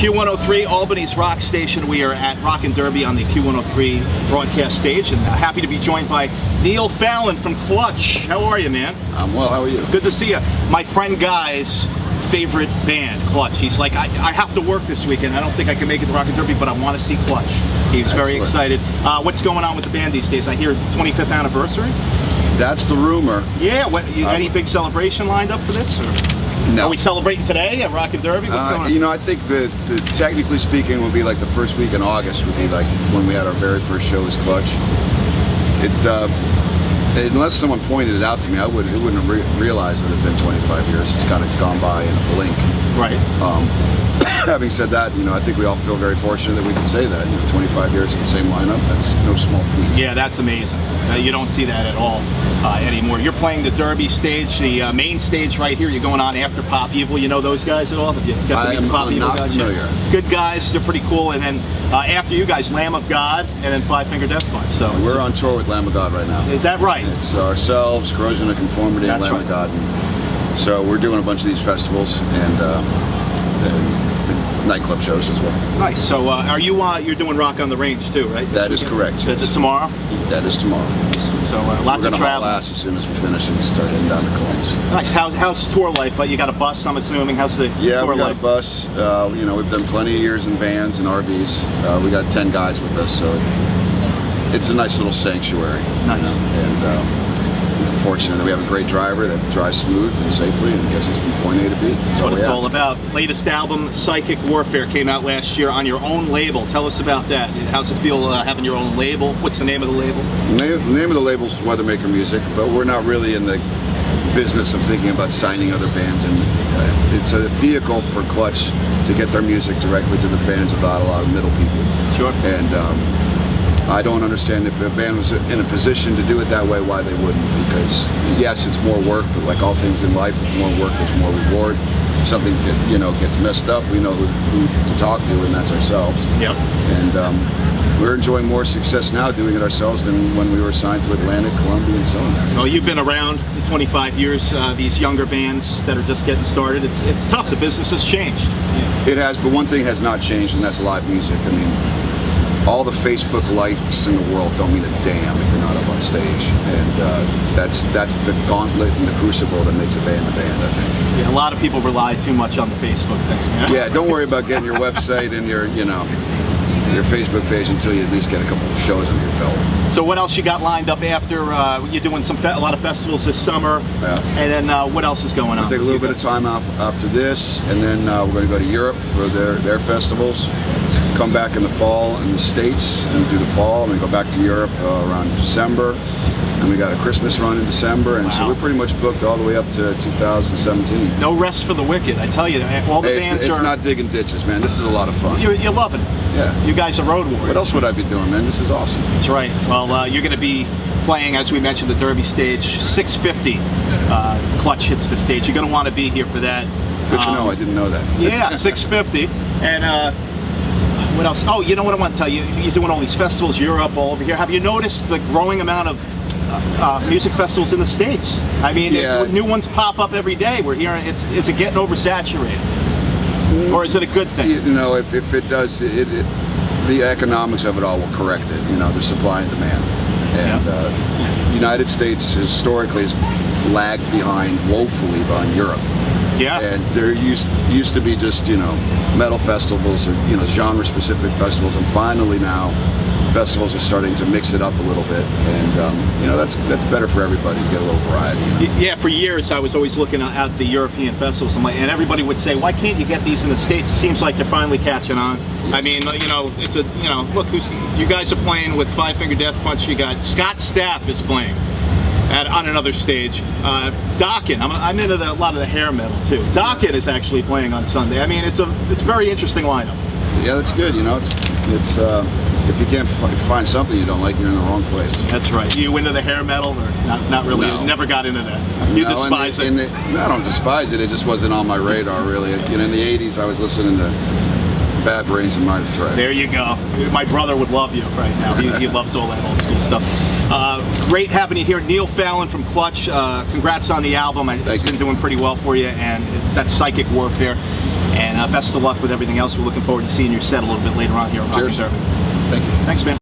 Q103, Albany's rock station. We are at Rock and Derby on the Q103 broadcast stage, and happy to be joined by Neil Fallon from Clutch. How are you, man? I'm well, how are you? Good to see you. My friend Guy's favorite band, Clutch. He's like, I have to work this weekend. I don't think I can make it to Rock and Derby, but I want to see Clutch. He's very excited. What's going on with the band these days? I hear 25th anniversary? That's the rumor. Yeah, any big celebration lined up for this? Or? No. Are we celebrating today at Rock and Derby? What's going on? You know, I think that technically speaking would be like the first week in August would be like when we had our very first show as Clutch. Unless someone pointed it out to me, I wouldn't have realized that it had been 25 years. It's kind of gone by in a blink. Right. Having said that, you know, I think we all feel very fortunate that we can say that. You know, 25 years in the same lineup, that's no small feat. Yeah, that's amazing. You don't see that at all anymore. You're playing the Derby stage, the main stage right here. You're going on after Pop Evil. You know those guys at all? Have you got to meet the Pop Evil guys? Familiar. Good guys. They're pretty cool. And then after you guys, Lamb of God, and then Five Finger Death Punch. So we're on tour with Lamb of God right now. Is that right? It's ourselves, Corrosion of Conformity, and Lamb of God. So we're doing a bunch of these festivals and nightclub shows as well. Nice. So are you you're doing Rock on the Range too, right? That is correct. Is it tomorrow? That is tomorrow. So lots of travel. We're going to haul ass as soon as we finish and start heading down to Columbus. Nice. How's tour life? You got a bus, I'm assuming. How's the tour life? Yeah, we got a bus. You know, we've done plenty of years in vans and RVs. We got 10 guys with us, so it's a nice little sanctuary. Nice. You know? And we're fortunate that we have a great driver that drives smooth and safely and gets us from point A to B. That's what it's all about. Latest album, Psychic Warfare, came out last year on your own label. Tell us about that. How's it feel having your own label? What's the name of the label? The name of the label is Weathermaker Music, but we're not really in the business of thinking about signing other bands, and it's a vehicle for Clutch to get their music directly to the fans without a lot of middle people. Sure. And I don't understand if a band was in a position to do it that way, why they wouldn't. Because yes, it's more work, but like all things in life, with more work, there's more reward. If something gets messed up, we know who to talk to, and that's ourselves. Yep. And we're enjoying more success now doing it ourselves than when we were signed to Atlantic, Columbia, and so on. Well, you've been around the 25 years. These younger bands that are just getting started, it's tough. The business has changed. Yeah. It has, but one thing has not changed, and that's live music. I mean, all the Facebook likes in the world don't mean a damn if you're not up on stage, and that's the gauntlet and the crucible that makes a band, I think. Yeah, a lot of people rely too much on the Facebook thing. You know? Yeah, don't worry about getting your website and your Facebook page until you at least get a couple of shows under your belt. So what else you got lined up after? You're doing a lot of festivals this summer, yeah. And then what else is going on? We'll take a little bit of time off after this, and then we're going to go to Europe for their festivals. Come back in the fall in the States and do the fall, and then go back to Europe around December. And we got a Christmas run in December, and so we're pretty much booked all the way up to 2017. No rest for the wicked, I tell you. All the bands it's not digging ditches, man. This is a lot of fun. You're loving it. Yeah. You guys are road warriors. What else would I be doing, man? This is awesome. That's right. Well, you're going to be playing, as we mentioned, the Derby stage, 6:50. Clutch hits the stage. You're going to want to be here for that. Good to know. I didn't know that. Yeah, 6:50. And what else? Oh, you know what I want to tell you? You're doing all these festivals. You're up all over here. Have you noticed the growing amount of music festivals in the States? I mean, new ones pop up every day. We're hearing is it getting oversaturated, or is it a good thing? You know, if it does, the economics of it all will correct it. You know, the supply and demand, and United States historically has lagged behind woefully behind Europe. Yeah. And there used to be just, metal festivals or, genre specific festivals, and finally now festivals are starting to mix it up a little bit, and that's better for everybody to get a little variety. Yeah, for years I was always looking at the European festivals, and everybody would say, why can't you get these in the States? It seems like they're finally catching on. Yes. I mean, it's look, you guys are playing with Five Finger Death Punch. You got Scott Stapp is playing on another stage. Dokken, I'm into a lot of the hair metal too. Dokken is actually playing on Sunday. I mean, it's a very interesting lineup. Yeah, that's good. It's if you can't find something you don't like, you're in the wrong place. That's right. You into the hair metal, or not really? No. Never got into that. You despise it. I don't despise it. It just wasn't on my radar really. In the '80s, I was listening to Bad Brains and Minor Threat. There you go. My brother would love you right now. He loves all that old school stuff. Great having you here. Neil Fallon from Clutch. Congrats on the album. It's been doing pretty well for you, and that's Psychic Warfare. And best of luck with everything else. We're looking forward to seeing your set a little bit later on here on Rock Cheers. Derby. Thank you. Thanks, man.